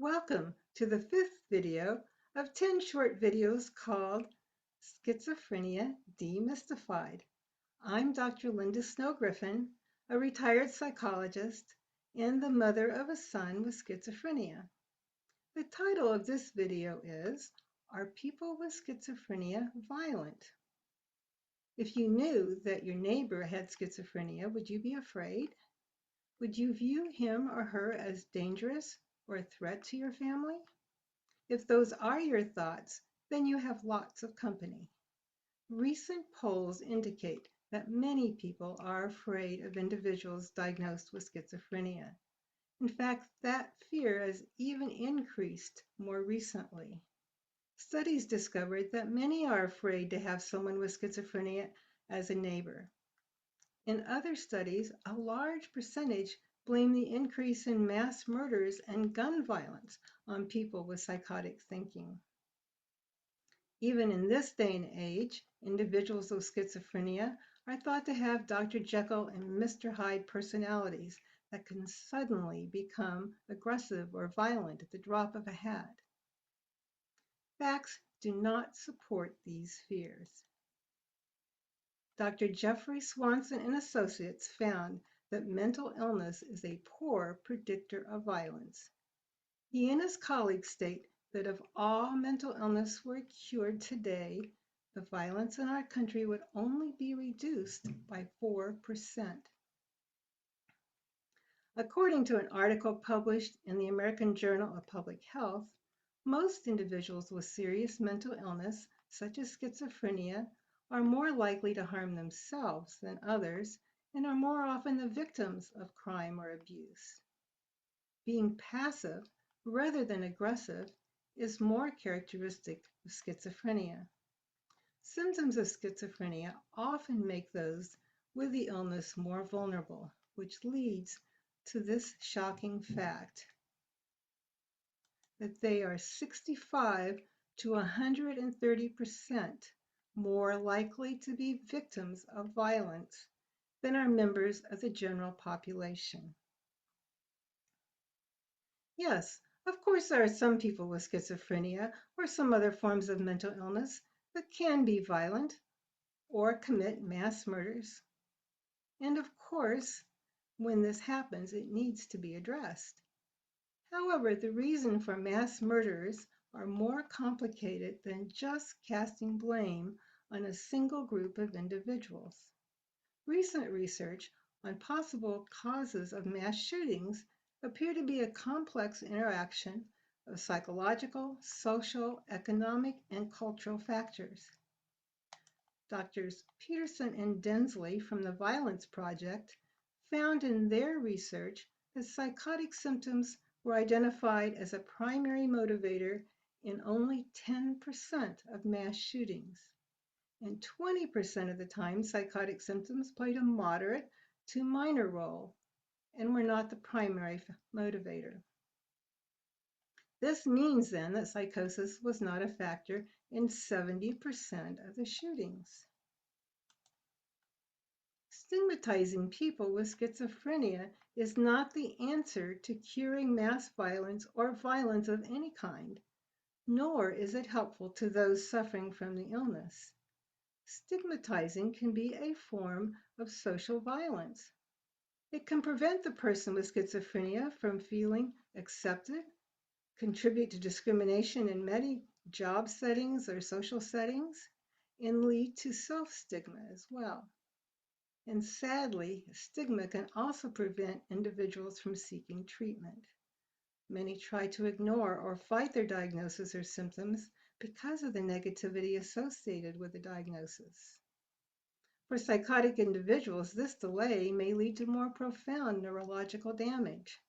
Welcome to the fifth video of 10 short videos called Schizophrenia Demystified. I'm Dr. Linda Snow-Griffin, a retired psychologist and the mother of a son with schizophrenia. The title of this video is, Are People with Schizophrenia Violent? If you knew that your neighbor had schizophrenia, would you be afraid? Would you view him or her as dangerous or a threat to your family? If those are your thoughts, then you have lots of company. Recent polls indicate that many people are afraid of individuals diagnosed with schizophrenia. In fact, that fear has even increased more recently. Studies discovered that many are afraid to have someone with schizophrenia as a neighbor. In other studies, a large percentage blame the increase in mass murders and gun violence on people with psychotic thinking. Even in this day and age, individuals with schizophrenia are thought to have Dr. Jekyll and Mr. Hyde personalities that can suddenly become aggressive or violent at the drop of a hat. Facts do not support these fears. Dr. Jeffrey Swanson and Associates found that mental illness is a poor predictor of violence. He and his colleagues state that if all mental illness were cured today, the violence in our country would only be reduced by 4%. According to an article published in the American Journal of Public Health, most individuals with serious mental illness, such as schizophrenia, are more likely to harm themselves than others and are more often the victims of crime or abuse. Being passive rather than aggressive is more characteristic of schizophrenia. Symptoms of schizophrenia often make those with the illness more vulnerable, which leads to this shocking fact that they are 65 to 130% more likely to be victims of violence than are members of the general population. Yes, of course there are some people with schizophrenia or some other forms of mental illness that can be violent or commit mass murders. And of course, when this happens, it needs to be addressed. However, the reason for mass murders are more complicated than just casting blame on a single group of individuals. Recent research on possible causes of mass shootings appear to be a complex interaction of psychological, social, economic, and cultural factors. Doctors Peterson and Densley from the Violence Project found in their research that psychotic symptoms were identified as a primary motivator in only 10% of mass shootings. And 20% of the time, psychotic symptoms played a moderate to minor role and were not the primary motivator. This means then that psychosis was not a factor in 70% of the shootings. Stigmatizing people with schizophrenia is not the answer to curing mass violence or violence of any kind, nor is it helpful to those suffering from the illness. Stigmatizing can be a form of social violence. It can prevent the person with schizophrenia from feeling accepted, contribute to discrimination in many job settings or social settings, and lead to self-stigma as well. And sadly, stigma can also prevent individuals from seeking treatment. Many try to ignore or fight their diagnosis or symptoms because of the negativity associated with the diagnosis. For psychotic individuals, this delay may lead to more profound neurological damage.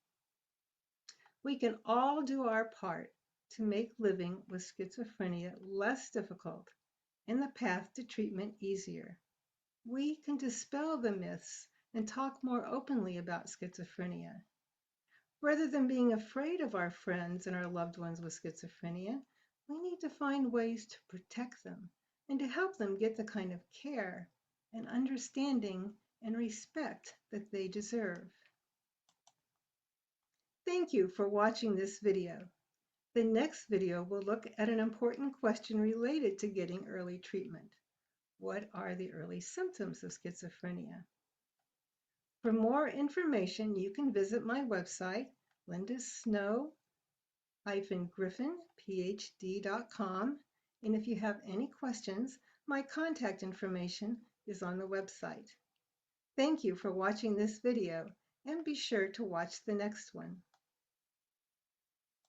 We can all do our part to make living with schizophrenia less difficult and the path to treatment easier. We can dispel the myths and talk more openly about schizophrenia. Rather than being afraid of our friends and our loved ones with schizophrenia, we need to find ways to protect them and to help them get the kind of care and understanding and respect that they deserve. Thank you for watching this video. The next video will look at an important question related to getting early treatment. What are the early symptoms of schizophrenia? For more information, you can visit my website, Snow-Griffin, PhD.com. And if you have any questions, my contact information is on the website. Thank you for watching this video, and be sure to watch the next one.